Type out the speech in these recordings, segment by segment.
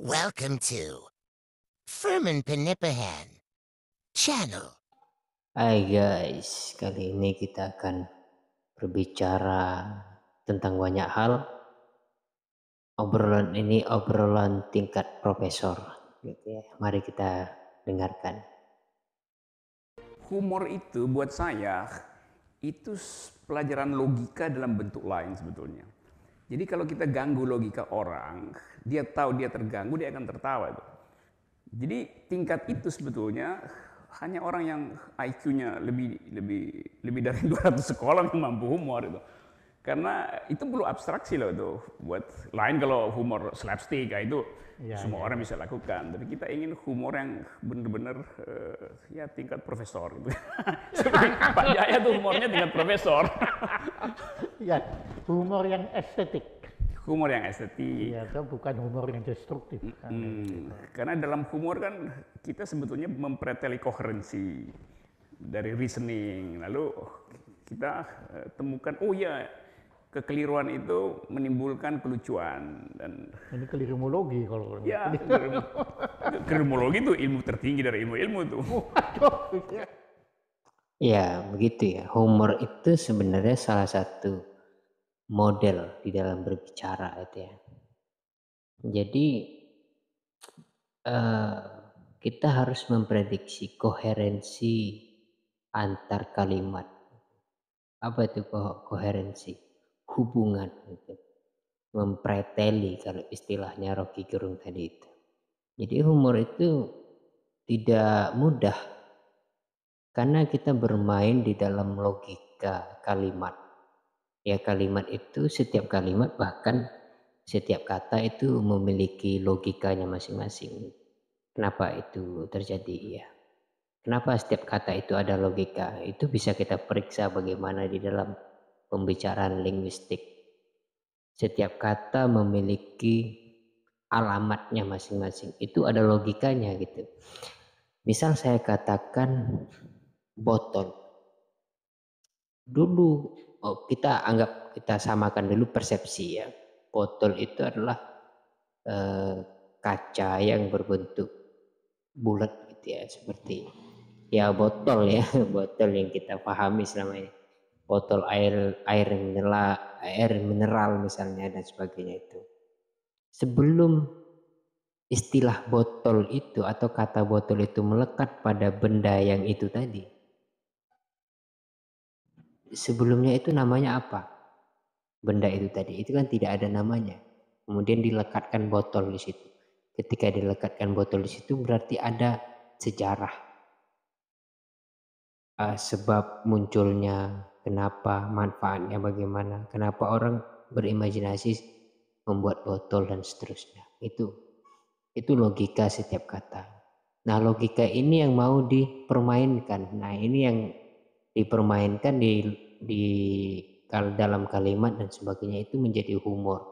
Welcome to Furman Penipahan Channel. Hai guys, kali ini kita akan berbicara tentang banyak hal. Obrolan ini obrolan tingkat profesor, gitu ya. Mari kita dengarkan. Humor itu buat saya itu pelajaran logika dalam bentuk lain sebetulnya. Jadi kalau kita ganggu logika orang, dia tahu dia terganggu, dia akan tertawa itu. Jadi tingkat itu sebetulnya hanya orang yang IQ-nya lebih dari 200 sekolah yang mampu humor itu. Karena itu perlu abstraksi loh itu. Buat lain kalau humor slapstick itu semua orang bisa lakukan. Tapi kita ingin humor yang benar-benar ya tingkat profesor gitu. Seperti Pak Jaya tuh humornya tingkat profesor. Ya, humor yang estetik. Humor yang estetik. Ya, itu bukan humor yang destruktif. Karena dalam humor kan kita sebetulnya mempreteli koherensi dari reasoning. Lalu kita temukan, oh ya, kekeliruan itu menimbulkan kelucuan. Dan ini kelirimologi kalau ya, kelirimologi itu ilmu tertinggi dari ilmu-ilmu itu. Ya, begitu ya. Humor itu sebenarnya salah satu model di dalam berbicara itu ya. Jadi kita harus memprediksi koherensi antar kalimat. Apa itu koherensi? Hubungan gitu. Mempreteli kalau istilahnya Rocky Gerung tadi itu. Jadi humor itu tidak mudah karena kita bermain di dalam logika kalimat. Ya, kalimat itu setiap kalimat bahkan setiap kata itu memiliki logikanya masing-masing. Kenapa itu terjadi ya? Kenapa setiap kata itu ada logika? Itu bisa kita periksa bagaimana di dalam pembicaraan linguistik. Setiap kata memiliki alamatnya masing-masing. Itu ada logikanya gitu. Misal saya katakan botol. Dulu kita anggap, kita samakan dulu persepsi ya. Botol itu adalah kaca yang berbentuk bulat gitu ya, seperti ya botol ya, botol yang kita pahami selama ini. Botol air mineral misalnya dan sebagainya itu. Sebelum istilah botol itu atau kata botol itu melekat pada benda yang itu tadi, sebelumnya itu namanya apa? Benda itu tadi, itu kan tidak ada namanya. Kemudian dilekatkan botol di situ. Ketika dilekatkan botol di situ berarti ada sejarah. Sebab munculnya, kenapa, manfaatnya bagaimana, kenapa orang berimajinasi membuat botol dan seterusnya. Itu logika setiap kata. Nah, logika ini yang mau dipermainkan. Nah, ini yang dipermainkan di dalam kalimat dan sebagainya itu menjadi humor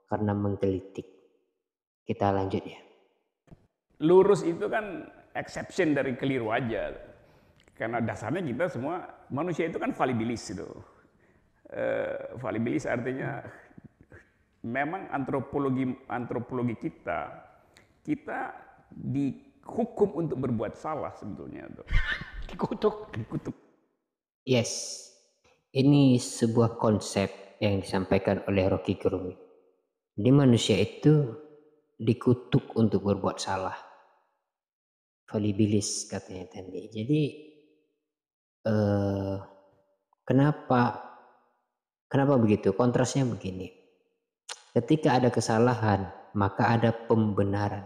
karena menggelitik. Kita lanjut ya. Lurus itu kan exception dari keliru aja. Karena dasarnya kita semua manusia itu kan falibilis itu. Falibilis artinya memang antropologi kita dihukum untuk berbuat salah sebetulnya tuh. Dikutuk. Yes, ini sebuah konsep yang disampaikan oleh Rocky Gerung. Jadi manusia itu dikutuk untuk berbuat salah. Falibilis katanya tadi. Jadi kenapa begitu? Kontrasnya begini. Ketika ada kesalahan, maka ada pembenaran.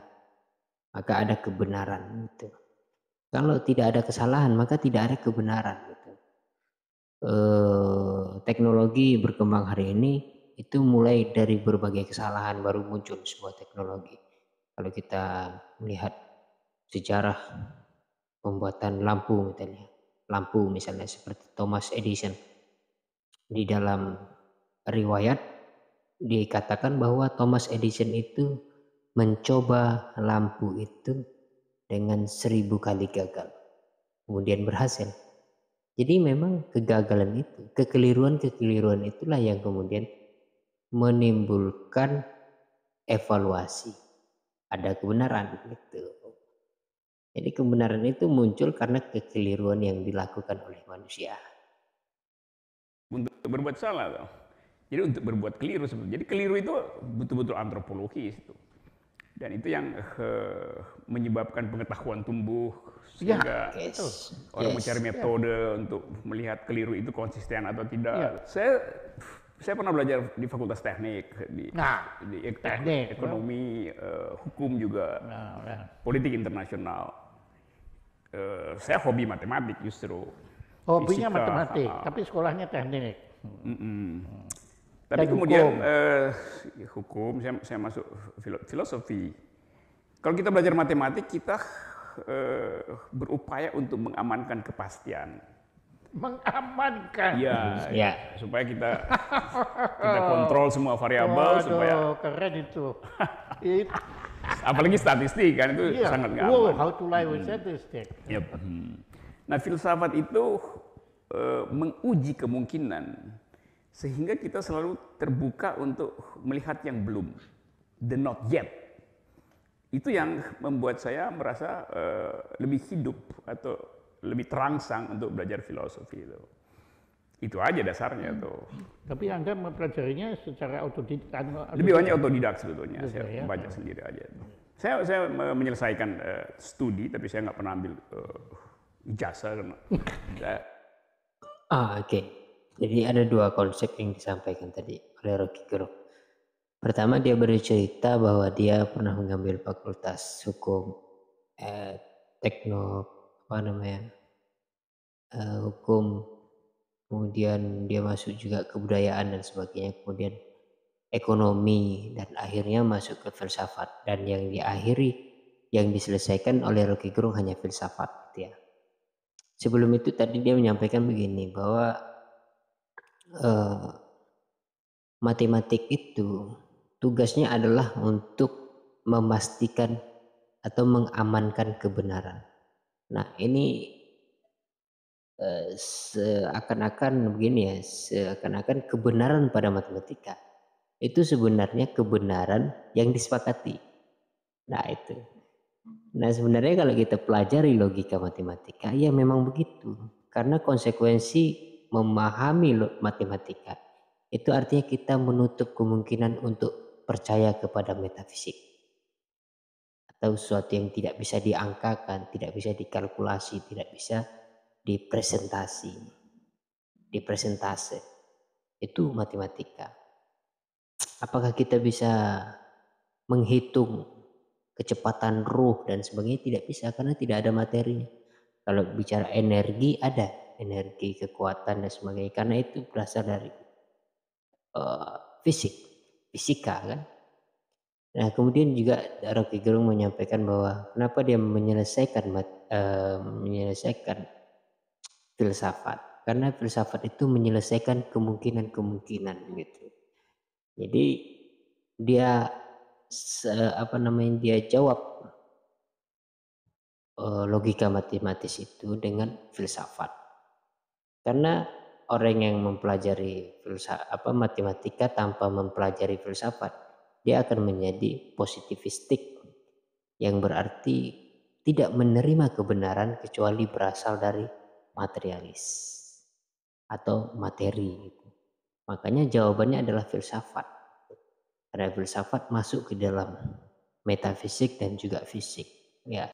Maka ada kebenaran gitu. Kalau tidak ada kesalahan, maka tidak ada kebenaran gitu. Teknologi berkembang hari ini itu mulai dari berbagai kesalahan baru muncul sebuah teknologi. Kalau kita melihat sejarah pembuatan lampu misalnya seperti Thomas Edison, di dalam riwayat dikatakan bahwa Thomas Edison itu mencoba lampu itu dengan 1000 kali gagal, kemudian berhasil. Jadi memang kegagalan itu, kekeliruan itulah yang kemudian menimbulkan evaluasi ada kebenaran gitu. Jadi kebenaran itu muncul karena kekeliruan yang dilakukan oleh manusia. Untuk berbuat salah tuh. Jadi untuk berbuat keliru sebetulnya. Jadi keliru itu betul-betul antropologis itu. Dan itu yang menyebabkan pengetahuan tumbuh sehingga Yes. orang Yes. mencari metode untuk melihat keliru itu konsisten atau tidak. Saya pernah belajar di Fakultas Teknik, di teknik, ekonomi, hukum juga, politik internasional. Saya hobi matematik justru. Hobinya Fisika, matematik, tapi sekolahnya teknik. Tapi Dan kemudian hukum, saya masuk filosofi. Kalau kita belajar matematik, kita berupaya untuk mengamankan kepastian. Mengamankan. Ya, supaya kita kontrol semua variabel. Supaya keren itu. Apalagi statistik kan itu sangat nggak aman. How to lie with statistic. Yep. Nah, filsafat itu menguji kemungkinan sehingga kita selalu terbuka untuk melihat yang belum, the not yet. Itu yang membuat saya merasa lebih hidup atau lebih terangsang untuk belajar filosofi itu. Itu aja dasarnya tuh. Tapi Anda mempelajarinya secara otodidak. Lebih banyak otodidak sebetulnya. Saya baca sendiri aja. Saya menyelesaikan studi, tapi saya nggak pernah ambil ijazah karena. Oke. Jadi ada dua konsep yang disampaikan tadi oleh Rocky Gerung. Pertama, dia bercerita bahwa dia pernah mengambil fakultas hukum, hukum, kemudian dia masuk juga kebudayaan dan sebagainya, kemudian ekonomi, dan akhirnya masuk ke filsafat. Dan yang diselesaikan oleh Rocky Gerung hanya filsafat, gitu ya. Sebelum itu tadi dia menyampaikan begini, bahwa matematik itu tugasnya adalah untuk memastikan atau mengamankan kebenaran. Nah, ini seakan-akan begini ya, seakan-akan kebenaran pada matematika itu sebenarnya kebenaran yang disepakati. Nah, itu. Nah, sebenarnya kalau kita pelajari logika matematika, ya memang begitu. Karena konsekuensi memahami matematika itu artinya kita menutup kemungkinan untuk percaya kepada metafisik atau sesuatu yang tidak bisa diangkakan, tidak bisa dikalkulasi, tidak bisa dipresentase. Itu matematika. Apakah kita bisa menghitung kecepatan ruh dan sebagainya? Tidak bisa, karena tidak ada materinya. Kalau bicara energi, ada energi, kekuatan dan sebagainya, karena itu berasal dari fisika kan. Nah, kemudian juga Rocky Gerung menyampaikan bahwa kenapa dia menyelesaikan filsafat, karena filsafat itu menyelesaikan kemungkinan gitu. Jadi dia dia jawab logika matematis itu dengan filsafat. Karena orang yang mempelajari matematika tanpa mempelajari filsafat, dia akan menjadi positivistik, yang berarti tidak menerima kebenaran kecuali berasal dari materialis atau materi. Makanya jawabannya adalah filsafat. Karena filsafat masuk ke dalam metafisik dan juga fisik. Ya.